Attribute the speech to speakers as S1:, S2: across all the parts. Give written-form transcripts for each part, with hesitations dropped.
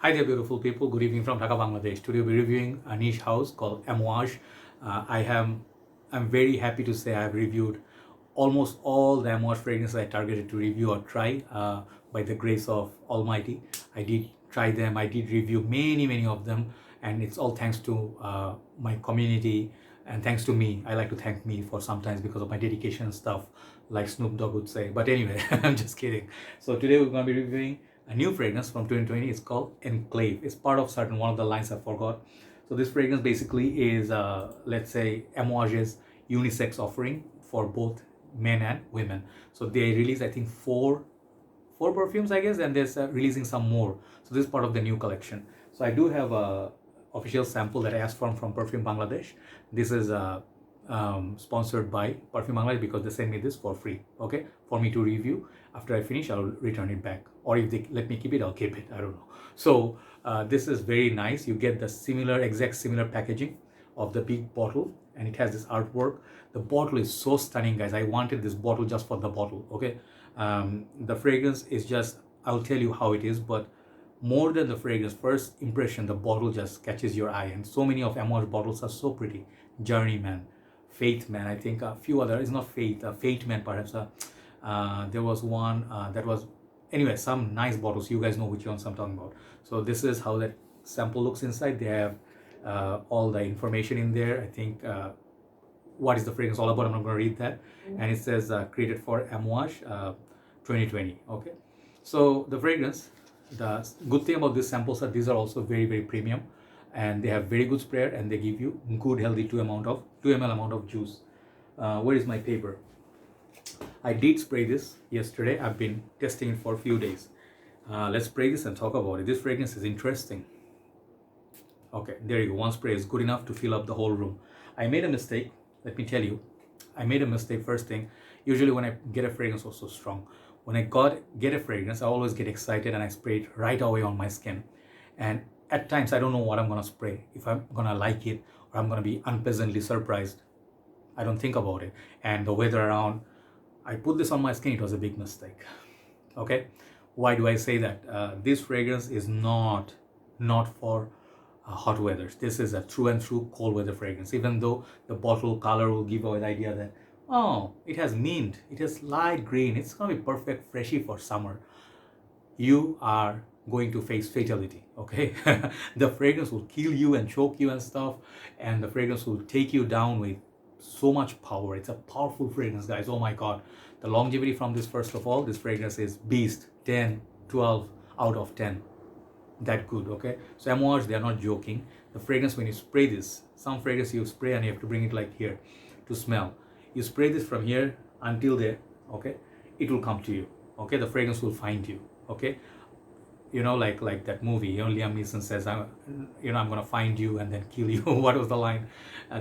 S1: Hi there, beautiful people. Good evening from Dhaka, Bangladesh. Today we'll be reviewing a niche house called Amouage. I'm very happy to say I've reviewed almost all the Amouage fragrances I targeted to review or try by the grace of Almighty. I did try them. I did review many of them, and it's all thanks to my community and thanks to me. I like to thank me for sometimes because of my dedication and stuff, like Snoop Dogg would say. But anyway, I'm just kidding. So today we're going to be reviewing a new fragrance from 2020. It's called Enclave. It's part of certain one of the lines I forgot. So this fragrance basically is, let's say, Amouage's unisex offering for both men and women. So they release, I think, four perfumes, I guess, and they're releasing some more. So this is part of the new collection. So I do have a official sample that I asked from Perfume Bangladesh. This is sponsored by Perfume Bangladesh because they send me this for free, okay, for me to review. After I finish, I'll return it back, or if they let me keep it, I'll keep it. I don't know. So this is very nice. You get the exact similar packaging of the big bottle, and it has this artwork. The bottle is so stunning, guys. I wanted this bottle just for the bottle, okay. The fragrance is just, I'll tell you how it is, but more than the fragrance, first impression, the bottle just catches your eye. And so many of Amouage bottles are so pretty. Journeyman, Faith Man, I think a few other, it's not Faith, Fate Man perhaps. There was one that was, anyway, some nice bottles. You guys know which ones I'm talking about. So this is how that sample looks inside. They have all the information in there. I think what is the fragrance all about, I'm not going to read that. And it says created for Amouage 2020, okay. So the fragrance, the good thing about these samples are these are also very premium, and they have very good sprayer, and they give you good healthy 2 ml amount of juice. Where is my paper? I did spray this yesterday. I've been testing it for a few days. Let's spray this and talk about it. This fragrance is interesting. Okay, there you go. One spray is good enough to fill up the whole room. I made a mistake. Let me tell you, I made a mistake. First thing, usually when I get a fragrance also strong, when I get a fragrance, I always get excited and I spray it right away on my skin. And at times I don't know what I'm gonna spray, if I'm gonna like it or I'm gonna be unpleasantly surprised. I don't think about it. And the weather around, I put this on my skin, it was a big mistake. Okay, why do I say that? This fragrance is not for hot weather. This is a true and true cold weather fragrance. Even though the bottle color will give away the idea that, oh, it has mint, it has light green, it's gonna be perfect freshy for summer, you are going to face fatality, okay. The fragrance will kill you and choke you and stuff, and the fragrance will take you down with so much power. It's a powerful fragrance, guys. Oh my god, the longevity from this, first of all, this fragrance is beast. 10, 12 out of 10, that good, okay. So Amouage, they are not joking. The fragrance, when you spray this, some fragrance you spray and you have to bring it like here to smell. You spray this from here until there, okay, it will come to you, okay. The fragrance will find you, okay. You know, like that movie, you know, Liam Neeson says, I'm gonna find you and then kill you. What was the line?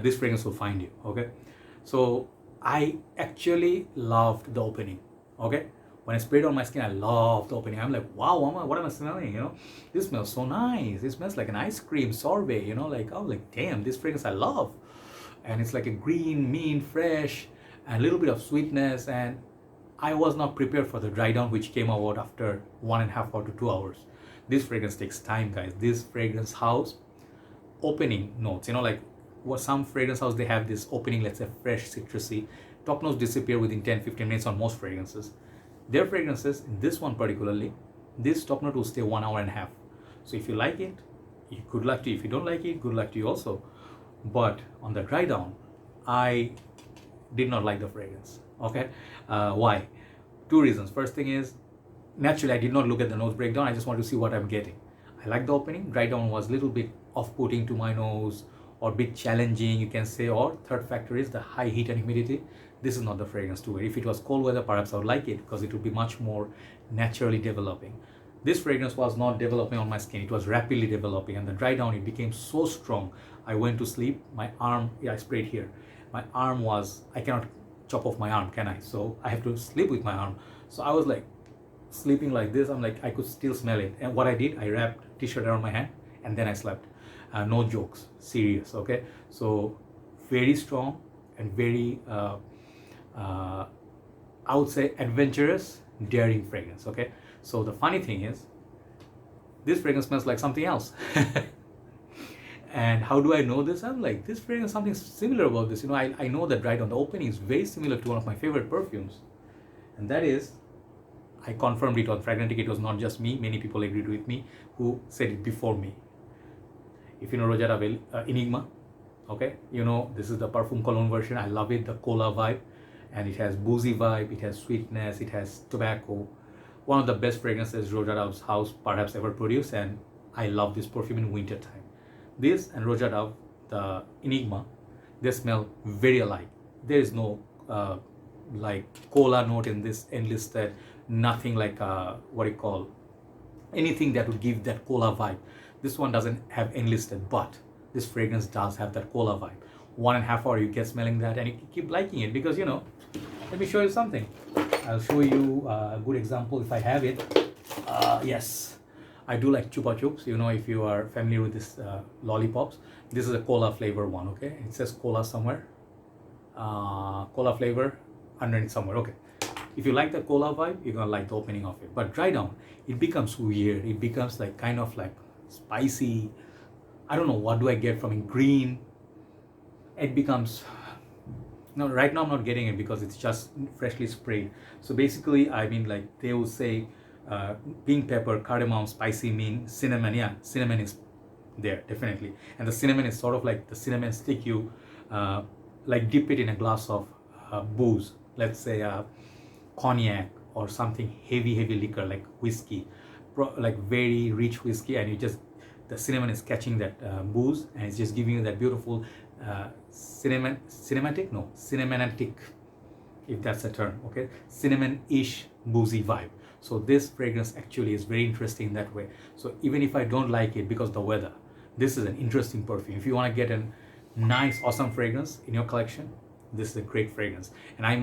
S1: This fragrance will find you, okay. So I actually loved the opening, okay. When I sprayed on my skin, I loved the opening. I'm like, wow, what am I smelling? You know, this smells so nice. It smells like an ice cream sorbet, you know, like, oh, like, damn, this fragrance I love. And it's like a green, mint, fresh, and a little bit of sweetness. And I was not prepared for the dry down, which came about after 1.5 hours to 2 hours. This fragrance takes time, guys. This fragrance house opening notes, you know, like what some fragrance house, they have this opening, let's say fresh, citrusy. Top notes disappear within 10-15 minutes on most fragrances. Their fragrances, in this one particularly, this top note will stay 1.5 hours. So if you like it, good luck to you. If you don't like it, good luck to you also. But on the dry down, I did not like the fragrance, okay. Why? Two reasons. First thing is, naturally I did not look at the nose breakdown. I just want to see what I'm getting. I like the opening. Dry down was a little bit off-putting to my nose, or a bit challenging, you can say. Or third factor is the high heat and humidity. This is not the fragrance to wear. If it was cold weather, perhaps I would like it because it would be much more naturally developing. This fragrance was not developing on my skin. It was rapidly developing, and the dry down, it became so strong. I went to sleep. My arm, yeah, I sprayed here. My arm was, I cannot chop off my arm, can I? So I have to sleep with my arm. So I was like sleeping like this. I'm like, I could still smell it. And what I did, I wrapped t-shirt around my hand and then I slept. No jokes, serious, okay. So very strong and very I would say adventurous, daring fragrance, okay. So the funny thing is, this fragrance smells like something else. And how do I know this? I'm like, this fragrance, something similar about this. I know that right on the opening is very similar to one of my favorite perfumes. And that is, I confirmed it on Fragrantica. It was not just me. Many people agreed with me who said it before me. If you know Roja Ravel, Enigma, okay? This is the Perfume cologne version. I love it, the cola vibe. And it has boozy vibe, it has sweetness, it has tobacco. One of the best fragrances Roja Ravel's house perhaps ever produced. And I love this perfume in winter time. This and Roja Ravel, the Enigma, they smell very alike. There is no like cola note in this enlisted, nothing like anything that would give that cola vibe. This one doesn't have enlisted, but this fragrance does have that cola vibe. 1.5 hours you get smelling that and you keep liking it because let me show you something. I'll show you a good example if I have it. Yes, I do like Chupa Chups. If you are familiar with this lollipops, this is a cola flavor one, okay? It says cola somewhere. Cola flavor underneath somewhere, okay? If you like the cola vibe, you're gonna like the opening of it. But dry down, it becomes weird. It becomes like kind of like spicy. I don't know, what do I get from it? Green. It becomes, right now I'm not getting it because it's just freshly sprayed. So basically, I mean, like they will say pink pepper, cardamom, spicy, mint, cinnamon. Yeah, cinnamon is there definitely, and the cinnamon is sort of like the cinnamon stick you like dip it in a glass of booze, let's say cognac or something heavy liquor like whiskey, like very rich whiskey, and the cinnamon is catching that booze and it's just giving you that beautiful cinematic, if that's a term, okay, cinnamon-ish boozy vibe. So this fragrance actually is very interesting that way. So even if I don't like it because of the weather, this is an interesting perfume. If you want to get a nice, awesome fragrance in your collection, this is a great fragrance. And I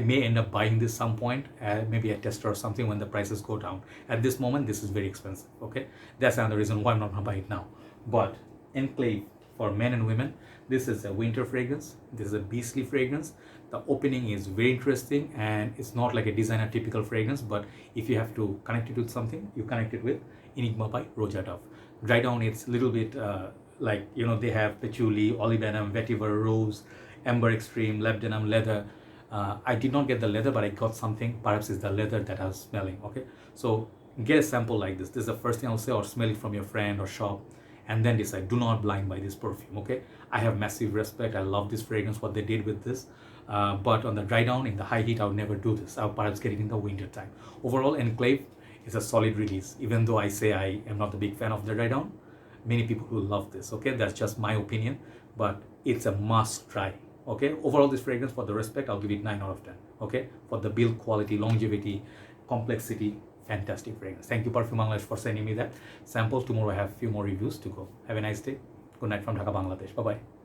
S1: may end up buying this some point, maybe a tester or something when the prices go down. At this moment, this is very expensive, okay? That's another reason why I'm not going to buy it now. But Enclave, for men and women, this is a winter fragrance. This is a beastly fragrance. The opening is very interesting and it's not like a designer typical fragrance, but if you have to connect it with something, you connect it with Enigma by Roja Ravel. Dry down, it's a little bit like, they have patchouli, olibanum, vetiver, rose, amber extreme, labdanum, leather. I did not get the leather, but I got something. Perhaps it's the leather that I was smelling, okay? So get a sample like this. This is the first thing I'll say, or smell it from your friend or shop, and then decide. Do not blind buy this perfume, okay? I have massive respect. I love this fragrance, what they did with this. But on the dry down, in the high heat, I would never do this. I'll perhaps get it in the winter time. Overall, Enclave is a solid release. Even though I say I am not a big fan of the dry down, many people will love this, okay? That's just my opinion, but it's a must try, okay? Overall, this fragrance, for the respect, I'll give it 9 out of 10, okay? For the build quality, longevity, complexity, fantastic fragrance. Thank you, Perfume Bangladesh, for sending me that sample. Tomorrow I have a few more reviews to go. Have a nice day. Good night from Dhaka, Bangladesh. Bye-bye.